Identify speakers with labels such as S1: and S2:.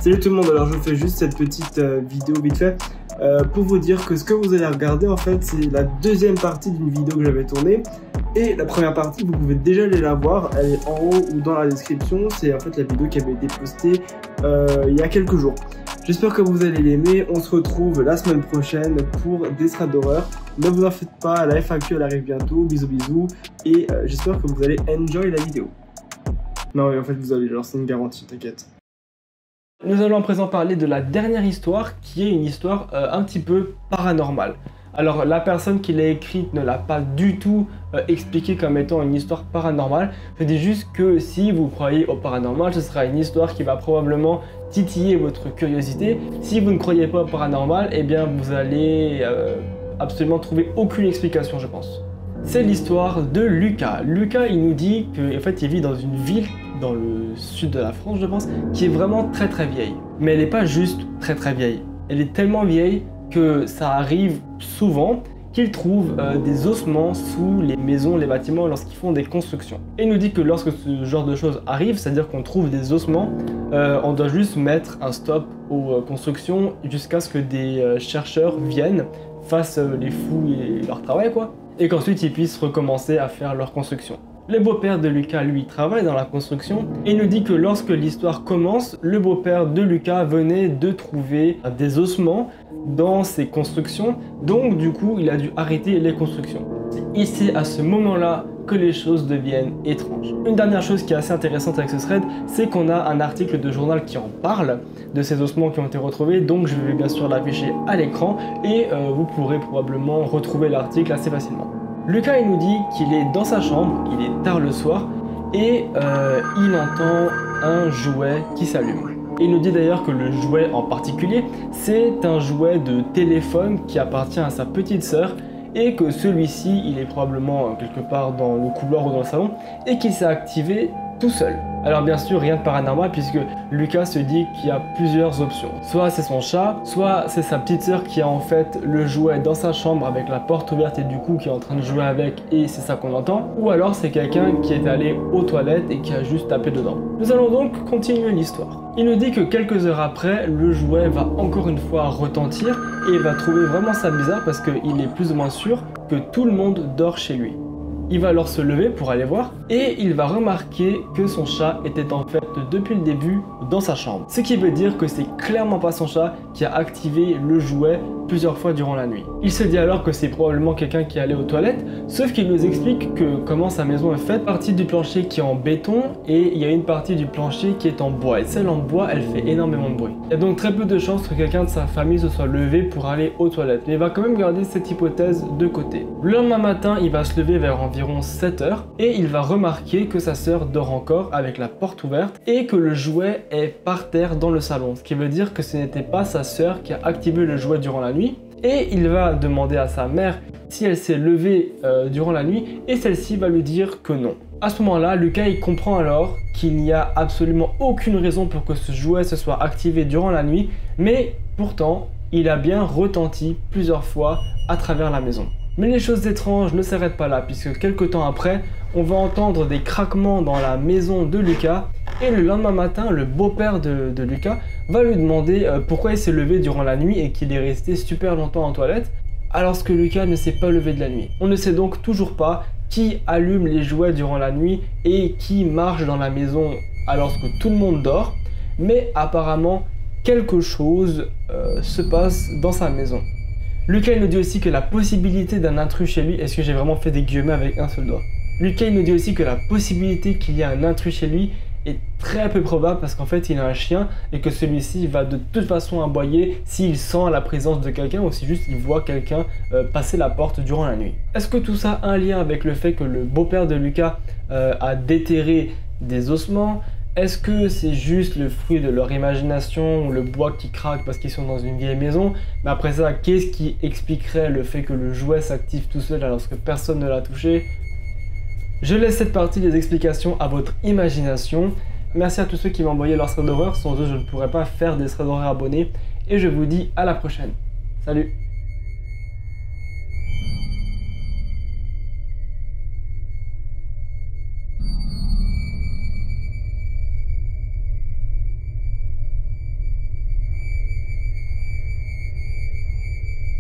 S1: Salut tout le monde, alors je vous fais juste cette petite vidéo vite fait pour vous dire que ce que vous allez regarder en fait c'est la deuxième partie d'une vidéo que j'avais tournée. Et la première partie vous pouvez déjà aller la voir, elle est en haut ou dans la description, c'est en fait la vidéo qui avait été postée il y a quelques jours. J'espère que vous allez l'aimer, on se retrouve la semaine prochaine pour des threads d'horreur. Ne vous en faites pas, la FAQ elle arrive bientôt, bisous bisous, et j'espère que vous allez enjoy la vidéo. Non mais en fait vous allez, genre c'est une garantie, t'inquiète. Nous allons à présent parler de la dernière histoire qui est une histoire un petit peu paranormale. Alors la personne qui l'a écrite ne l'a pas du tout expliqué comme étant une histoire paranormale. Je dis juste que si vous croyez au paranormal, ce sera une histoire qui va probablement titiller votre curiosité. Si vous ne croyez pas au paranormal, eh bien vous allez absolument trouver aucune explication, je pense. C'est l'histoire de Lucas. Lucas, il nous dit qu'en fait, il vit dans une ville dans le sud de la France, je pense, qui est vraiment très vieille. Mais elle n'est pas juste très vieille. Elle est tellement vieille que ça arrive souvent qu'ils trouvent des ossements sous les maisons, les bâtiments lorsqu'ils font des constructions. Et il nous dit que lorsque ce genre de choses arrive, c'est-à-dire qu'on trouve des ossements, on doit juste mettre un stop aux constructions jusqu'à ce que des chercheurs viennent, fassent les fouilles et leur travail quoi, et qu'ensuite ils puissent recommencer à faire leur construction. Le beau-père de Lucas, lui, travaille dans la construction et nous dit que lorsque l'histoire commence, le beau-père de Lucas venait de trouver des ossements dans ses constructions, donc du coup il a dû arrêter les constructions. C'est ici à ce moment-là que les choses deviennent étranges. Une dernière chose qui est assez intéressante avec ce thread, c'est qu'on a un article de journal qui en parle de ces ossements qui ont été retrouvés, donc je vais bien sûr l'afficher à l'écran et vous pourrez probablement retrouver l'article assez facilement. Lucas, il nous dit qu'il est dans sa chambre, il est tard le soir, et il entend un jouet qui s'allume. Il nous dit d'ailleurs que le jouet en particulier, c'est un jouet de téléphone qui appartient à sa petite sœur, et que celui-ci, il est probablement quelque part dans le couloir ou dans le salon, et qu'il s'est activé tout seul. Alors bien sûr, rien de paranormal puisque Lucas se dit qu'il y a plusieurs options. Soit c'est son chat, soit c'est sa petite sœur qui a en fait le jouet dans sa chambre avec la porte ouverte et du coup qui est en train de jouer avec et c'est ça qu'on entend. Ou alors c'est quelqu'un qui est allé aux toilettes et qui a juste tapé dedans. Nous allons donc continuer l'histoire. Il nous dit que quelques heures après, le jouet va encore une fois retentir et il va trouver vraiment ça bizarre parce qu'il est plus ou moins sûr que tout le monde dort chez lui. Il va alors se lever pour aller voir et il va remarquer que son chat était en fait depuis le début dans sa chambre. Ce qui veut dire que c'est clairement pas son chat qui a activé le jouet plusieurs fois durant la nuit. Il se dit alors que c'est probablement quelqu'un qui est allé aux toilettes, sauf qu'il nous explique que comment sa maison est faite, partie du plancher qui est en béton et il y a une partie du plancher qui est en bois et celle en bois elle fait énormément de bruit. Il y a donc très peu de chances que quelqu'un de sa famille se soit levé pour aller aux toilettes, mais il va quand même garder cette hypothèse de côté. Le lendemain matin, il va se lever vers environ 7 h et il va remarquer que sa sœur dort encore avec la porte ouverte et que le jouet est par terre dans le salon, ce qui veut dire que ce n'était pas sa sœur qui a activé le jouet durant la nuit. Et il va demander à sa mère si elle s'est levée durant la nuit et celle-ci va lui dire que non. À ce moment-là, Lucas il comprend alors qu'il n'y a absolument aucune raison pour que ce jouet se soit activé durant la nuit, mais pourtant il a bien retenti plusieurs fois à travers la maison. Mais les choses étranges ne s'arrêtent pas là puisque quelques temps après, on va entendre des craquements dans la maison de Lucas et le lendemain matin, le beau-père de Lucas va lui demander pourquoi il s'est levé durant la nuit et qu'il est resté super longtemps en toilette alors que Lucas ne s'est pas levé de la nuit. On ne sait donc toujours pas qui allume les jouets durant la nuit et qui marche dans la maison alors que tout le monde dort, mais apparemment quelque chose se passe dans sa maison. Lucas il nous dit aussi que la possibilité d'un intrus chez lui, est-ce que j'ai vraiment fait des guillemets avec un seul doigt? Lucas il nous dit aussi que la possibilité qu'il y ait un intrus chez lui est très peu probable parce qu'en fait il a un chien et que celui-ci va de toute façon aboyer s'il sent la présence de quelqu'un ou si juste il voit quelqu'un passer la porte durant la nuit. Est-ce que tout ça a un lien avec le fait que le beau-père de Lucas a déterré des ossements? Est-ce que c'est juste le fruit de leur imagination ou le bois qui craque parce qu'ils sont dans une vieille maison? Mais après ça, qu'est-ce qui expliquerait le fait que le jouet s'active tout seul alors que personne ne l'a touché? Je laisse cette partie des explications à votre imagination. Merci à tous ceux qui m'ont envoyé leurs threads d'horreur, sans eux je ne pourrais pas faire des threads d'horreur abonnés. Et je vous dis à la prochaine. Salut!